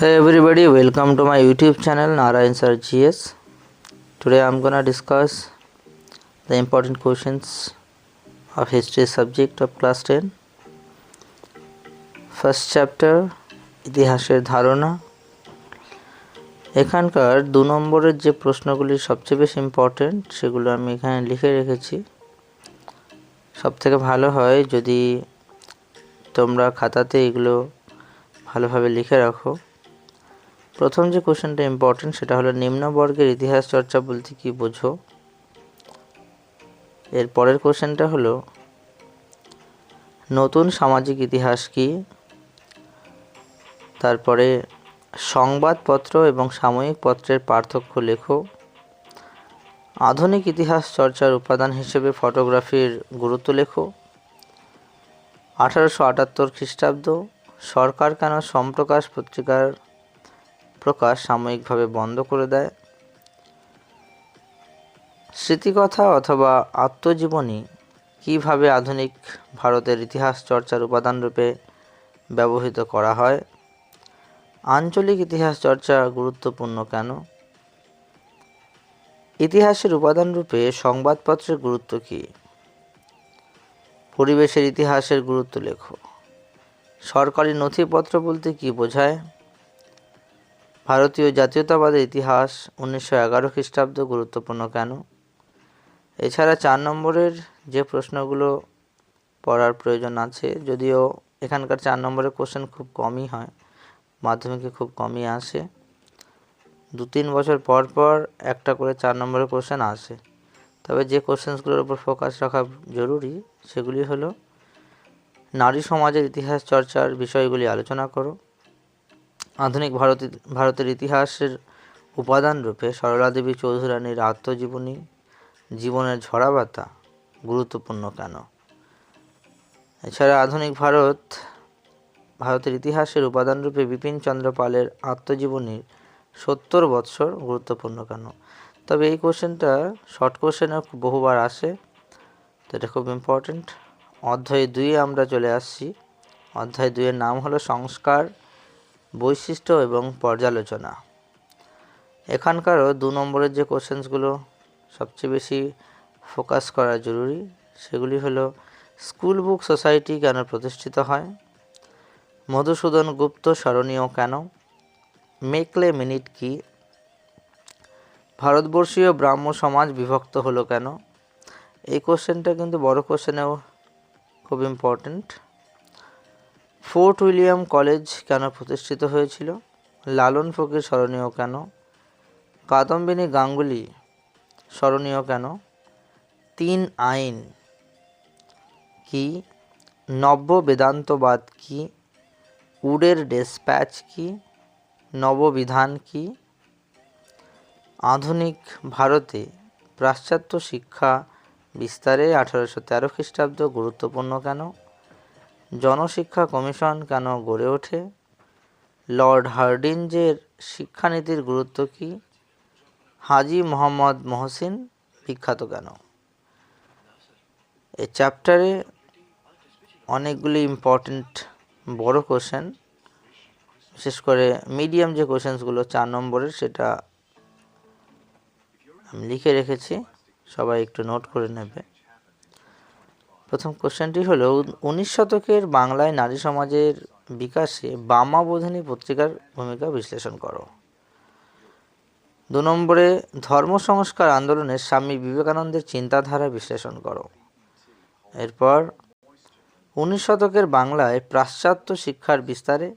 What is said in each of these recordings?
Hey everybody, welcome to my YouTube channel Narayan Sir GS. Today I'm gonna discuss the important questions of history subject of class 10. First chapter ইতিহাসের ধারণা। এখানকার 2 নম্বরের যে প্রশ্নগুলি সবচেয়ে বেশি ইম্পর্টেন্ট সেগুলো আমি এখানে লিখে রেখেছি। সবথেকে ভালো হয় যদি তোমরা খাতাতে এগুলো ভালোভাবে লিখে রাখো। প্রথম যে কোশ্চেনটা ইম্পর্টেন্ট সেটা হলো নিম্ন বর্গের ইতিহাস চর্চা বলতে কি বোঝো। এর পরের কোশ্চেনটা হলো নতুন সামাজিক ইতিহাস কি। তারপরে সংবাদপত্র এবং সাময়িক পত্রের পার্থক্য লেখো। আধুনিক ইতিহাস চর্চার উপাদান হিসেবে ফটোগ্রাফির গুরুত্ব লেখো। 1878 খ্রিস্টাব্দ সরকার কেন সম্প্রকাশ পত্রিকার প্রকাশ সাময়িকভাবে বন্ধ করে দেয়। স্মৃতিকথা অথবা আত্মজীবনী কিভাবে আধুনিক ভারতের ইতিহাস চর্চার উপাদান রূপে ব্যবহৃত করা হয়। আঞ্চলিক ইতিহাস চর্চা গুরুত্বপূর্ণ কেন। ইতিহাসের উপাদান রূপে সংবাদপত্রের গুরুত্ব কী। পরিবেশের ইতিহাসের গুরুত্ব লেখো। সরকারি নথিপত্র বলতে কী বোঝায়। ভারতীয় জাতীয়তাবাদের ইতিহাস 1911 খ্রিস্টাব্দ গুরুত্বপূর্ণ কেন। এছাড়া 4 নম্বরের যে প্রশ্নগুলো পড়ার প্রয়োজন আছে, যদিও এখানকার 4 নম্বরের কোশ্চেন খুব কমই হয়, মাধ্যমিকে খুব কমই আসে, 2-3 বছর পর পর একটা করে 4 নম্বরের কোশ্চেন আসে। তবে যে কোশ্চেনগুলোর উপর ফোকাস রাখা জরুরি সেগুলি হলো নারী সমাজের ইতিহাস চর্চার বিষয়গুলি আলোচনা করো। আধুনিক ভারতের ইতিহাসের উপাদান রূপে সরলা দেবী চৌধুরানীর আত্মজীবনী জীবনের ঝরাবাতা গুরুত্বপূর্ণ কেন। এছাড়া আধুনিক ভারতের ইতিহাসের উপাদান রূপে বিপিন চন্দ্র পালের আত্মজীবনীর 70 বৎসর গুরুত্বপূর্ণ কেন। তবে এই কোশ্চেনটা শর্ট কোশ্চেনে বহুবার আসে, তো এটা খুব ইম্পর্টেন্ট। অধ্যায় 2 আমরা চলে আসছি। অধ্যায় 2 এর নাম হলো সংস্কার, বৈশিষ্ট্য এবং পর্যালোচনা। এখানকারও 2 নম্বরের যে কোশ্চেনসগুলো সবচেয়ে বেশি ফোকাস করা জরুরি সেগুলি হলো স্কুল বুক সোসাইটি কেন প্রতিষ্ঠিত হয়। মধুসূদন গুপ্ত স্মরণীয় কেন। মেকলে মিনিট কি। ভারতবর্ষীয় ব্রাহ্ম সমাজ বিভক্ত হলো কেন। এই কোশ্চেনটা কিন্তু বড় কোশ্চেনেও খুব ইম্পর্টেন্ট। ফোর্ট উইলিয়াম কলেজ কেন প্রতিষ্ঠিত হয়েছিল। লালন ফকির স্মরণীয় কেন। কাদম্বিনী গাঙ্গুলি স্মরণীয় কেন। 3 আইন কি। নব্য বেদান্তবাদ কি। উডের ডেসপ্যাচ কি। নববিধান কি। আধুনিক ভারতে পাশ্চাত্য শিক্ষা বিস্তারে 1813 খ্রিস্টাব্দ গুরুত্বপূর্ণ কেন। জনশিক্ষা কমিশন কেন গড়ে ওঠে। লর্ড হার্ডিঞ্জের শিক্ষানীতির গুরুত্ব কী। হাজি মোহাম্মদ মহসিন বিখ্যাত কেন। এই চ্যাপ্টারে অনেকগুলি ইম্পর্টেন্ট বড় কোশ্চেন, বিশেষ করে মিডিয়াম যে কোশ্চেনসগুলো 4 নম্বরের সেটা আমি লিখে রেখেছি, সবাই একটু নোট করে নেবে। প্রথম কোশ্চেনটি হলো 19 শতকের বাংলায় নারী সমাজের বিকাশে বামাবোধিনী পত্রিকার ভূমিকা বিশ্লেষণ করো। 2 নম্বরে ধর্ম সংস্কার আন্দোলনে স্বামী বিবেকানন্দের চিন্তাধারা বিশ্লেষণ করো। এরপর 19 শতকের বাংলায় পাশ্চাত্য শিক্ষার বিস্তারে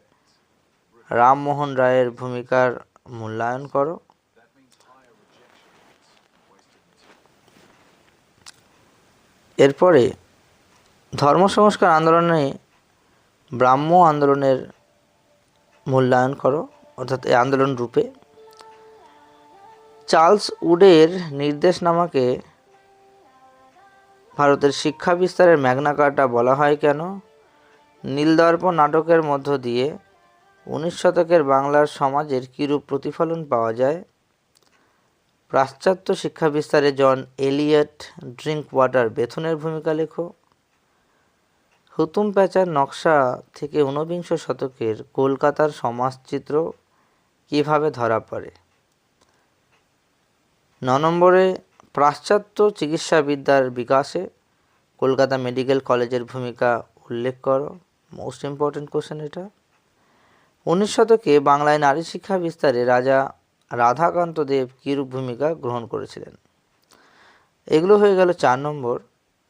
রামমোহন রায়ের ভূমিকার মূল্যায়ন করো। এরপরে ধর্ম সংস্কার আন্দোলনে ব্রাহ্ম আন্দোলনের মূল্যায়ন করো, অর্থাৎ এই আন্দোলন রূপে। চার্লস উডের নির্দেশনামাকে ভারতের শিক্ষা বিস্তারের ম্যাগনা কার্টা বলা হয় কেন। নীলদর্পণ নাটকের মধ্য দিয়ে 19 শতকের বাংলার সমাজের কীরূপ প্রতিফলন পাওয়া যায়। পাশ্চাত্য শিক্ষা বিস্তারে জন এলিয়ট ড্রিঙ্ক ওয়াটার বেথুনের ভূমিকা লেখো। হুতুম প্যাঁচার নকশা থেকে 19 শতকের কলকাতার সমাজচিত্র কিভাবে ধরা পড়ে? 9 নম্বরে পাশ্চাত্য চিকিৎসাবিদ্যার বিকাশে কলকাতা মেডিকেল কলেজের ভূমিকা উল্লেখ করো। মোস্ট ইম্পর্টেন্ট কোশ্চেন এটা। 19 শতকে বাংলায় নারী শিক্ষা বিস্তারে রাজা রাধাকান্ত দেব কীরূপ ভূমিকা গ্রহণ করেছিলেন? এগুলো হয়ে গেল 4 নম্বর।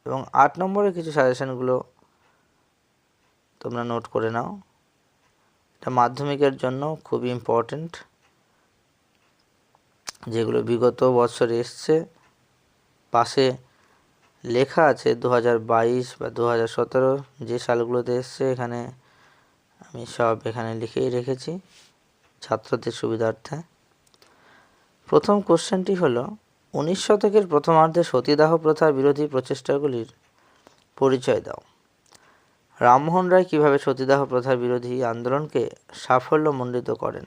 এবং 8 নম্বরে কিছু সাজেশনগুলো তোমরা নোট করে নাও, এটা মাধ্যমিকের জন্য খুবই ইম্পর্টেন্ট, যেগুলো বিগত বছরে এসছে। পাশে লেখা আছে 2022 বা 2017 যে সালগুলোতে এসছে, এখানে আমি সব এখানে লিখেই রেখেছি ছাত্রদের সুবিধার্থে। প্রথম কোশ্চেনটি হলো 19 শতকের প্রথমার্ধে সতীদাহ প্রথার বিরোধী প্রচেষ্টাগুলির পরিচয় দাও। রামমোহন রায় কীভাবে সতীদাহ প্রথার বিরোধী আন্দোলনকে সাফল্যমণ্ডিত করেন?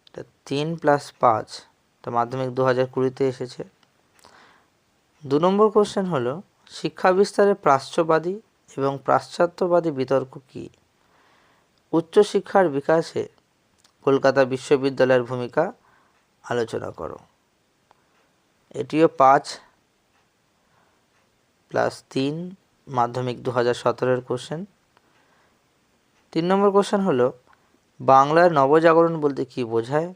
এটা 3+5, এটা মাধ্যমিক 2020-তে এসেছে। 2 নম্বর কোশ্চেন হলো শিক্ষা বিস্তারে প্রাচ্যবাদী এবং পাশ্চাত্যবাদী বিতর্ক কী? উচ্চশিক্ষার বিকাশে কলকাতা বিশ্ববিদ্যালয়ের ভূমিকা আলোচনা করো। এটিও 5+3 মাধ্যমিক 2017-এর কোশ্চেন। 3 নম্বর কোশ্চেন হলো বাংলার নবজাগরণ বলতে কী বোঝায়?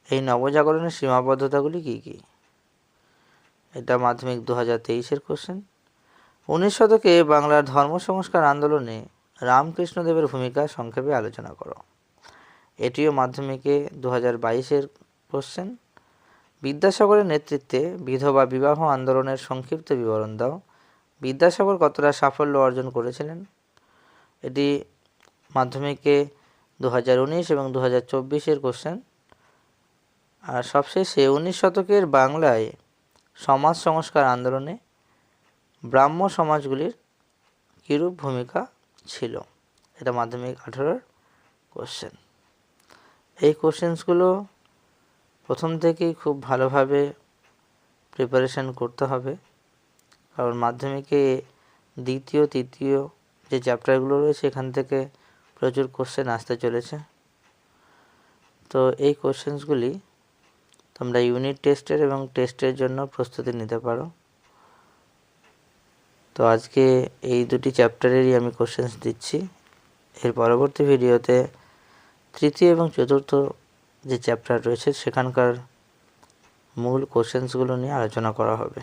এই নবজাগরণের সীমাবদ্ধতাগুলি কী কী? এটা মাধ্যমিক 2023-এর কোশ্চেন। 19 শতকে বাংলার ধর্ম সংস্কার আন্দোলনে রামকৃষ্ণদেবের ভূমিকা সংক্ষেপে আলোচনা করো। এটিও মাধ্যমিকে 2022-এর কোশ্চেন। বিদ্যাসাগরের নেতৃত্বে বিধবা বিবাহ আন্দোলনের সংক্ষিপ্ত বিবরণ দাও। বিদ্যাসাগর কতটা সাফল্য অর্জন করেছিলেন? এটি মাধ্যমিকে 2019 এবং 2024-এর কোশ্চেন। আর সবশেষে 19 শতকের বাংলায় সমাজ সংস্কার আন্দোলনে ব্রাহ্ম সমাজগুলির কীরূপ ভূমিকা ছিল? এটা মাধ্যমিক 18-র কোশ্চেন। এই কোশ্চেন্সগুলো প্রথম থেকেই খুব ভালোভাবে প্রিপারেশান করতে হবে, কারণ মাধ্যমিকে দ্বিতীয় তৃতীয় যে চ্যাপ্টারগুলো রয়েছে এখান থেকে প্রচুর কোশ্চেন আসতে চলেছে। তো এই কোশ্চেন্সগুলি তোমরা ইউনিট টেস্টের এবং টেস্টের জন্য প্রস্তুতি নিতে পারো। তো আজকে এই দুটি চ্যাপ্টারেরই আমি কোশ্চেন্স দিচ্ছি। এর পরবর্তী ভিডিওতে তৃতীয় এবং চতুর্থ যে চ্যাপ্টার রয়েছে সেখানকার মূল কোশ্চেন্সগুলো নিয়ে আলোচনা করা হবে।